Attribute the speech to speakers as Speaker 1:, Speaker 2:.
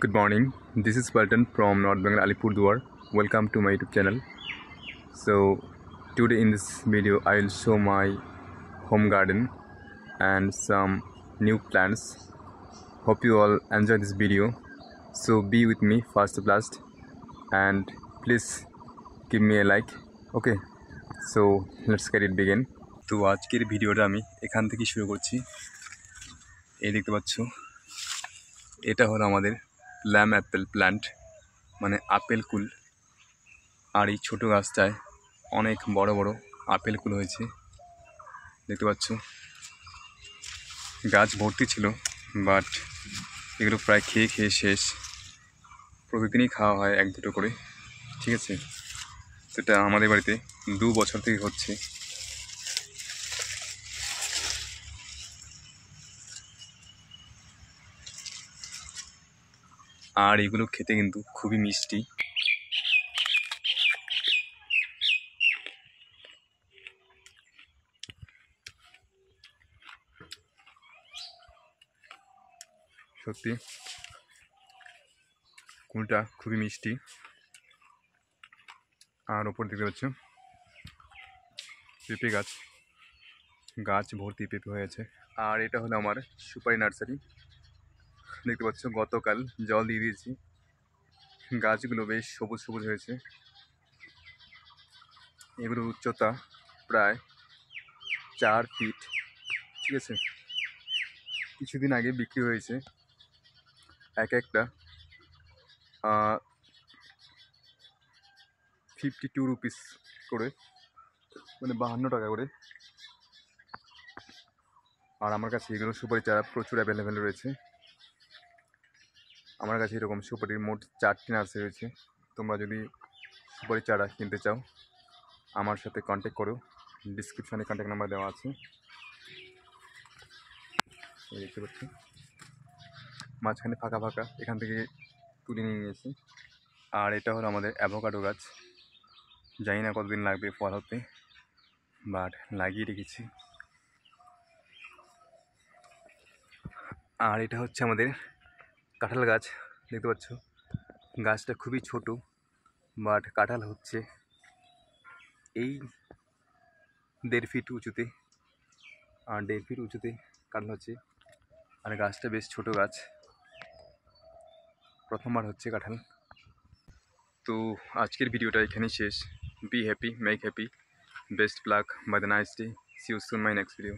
Speaker 1: Good morning. This is Walton from North Bengal Alipurduar. Welcome to my YouTube channel. So today in this video I will show my home garden and some new plants. Hope you all enjoy this video. So be with me first to last and please give me a like. Okay. So let's get it begin. তো আজকের ভিডিওটা আমি এখান থেকে শুরু করছি। এই দেখতে পাচ্ছ এটা হলো আমাদের প্লাম অ্যাপেল প্ল্যান্ট, মানে আপেল কুল। আর এই ছোটো গাছটায় অনেক বড় বড় আপেল কুল হয়েছে, দেখতে পাচ্ছ। গাছ ভর্তি ছিল, বাট এগুলো প্রায় খেয়ে খেয়ে শেষ। প্রতিদিনই খাওয়া হয় এক দুটো করে, ঠিক আছে। সেটা আমাদের বাড়িতে 2 বছর থেকে হচ্ছে। আর এগুলো খেতে কিন্তু খুবই মিষ্টি। সত্যি কুলটা খুবই মিষ্টি। আর ওপর দেখতে পাচ্ছ পেঁপে গাছ, গাছ ভর্তি পেঁপে হয়েছে। আর এটা হলো আমার সুপারি নার্সারি, দেখতে পাচ্ছ। গতকাল জল দিয়ে দিয়েছি, গাছগুলো বেশ সবুজ সবুজ হয়েছে। এগুলোর উচ্চতা প্রায় 4 ফিট, ঠিক আছে। কিছুদিন আগে বিক্রি হয়েছে এক একটা 52 রুপিস করে, মানে 52 টাকা করে। আর আমার কাছে এগুলো সুপারি চারা প্রচুর অ্যাভেলেবেল রয়েছে। আমার কাছে এরকম সুপারির মোট 4টি নার্সারি রয়েছে। তোমরা যদি সুপারি চারা কিনতে চাও আমার সাথে কন্ট্যাক্ট করো, ডিসক্রিপশানে কন্ট্যাক্ট নাম্বার দেওয়া আছে। দেখতে পাচ্ছি মাঝখানে ফাঁকা ফাঁকা, এখান থেকে তুলে নিয়ে নিয়েছি। আর এটা হলো আমাদের অ্যাভোকাডো গাছ। জানি না কতদিন লাগবে ফল হতে, বাট লাগিয়ে রেখেছি। আর এটা হচ্ছে আমাদের কাঁঠাল গাছ, দেখতে পাচ্ছ। গাছটা খুবই ছোট, বাট কাঁঠাল হচ্ছে এই 1.5 ফিট উঁচুতে। আর 1.5 ফিট উঁচুতে কাঁঠাল হচ্ছে। আর গাছটা বেশ ছোট গাছ, প্রথমবার হচ্ছে কাঁঠাল। তো আজকের ভিডিওটা এখানেই শেষ। Be happy, make happy, best luck, bye the nice day, see you soon my next video.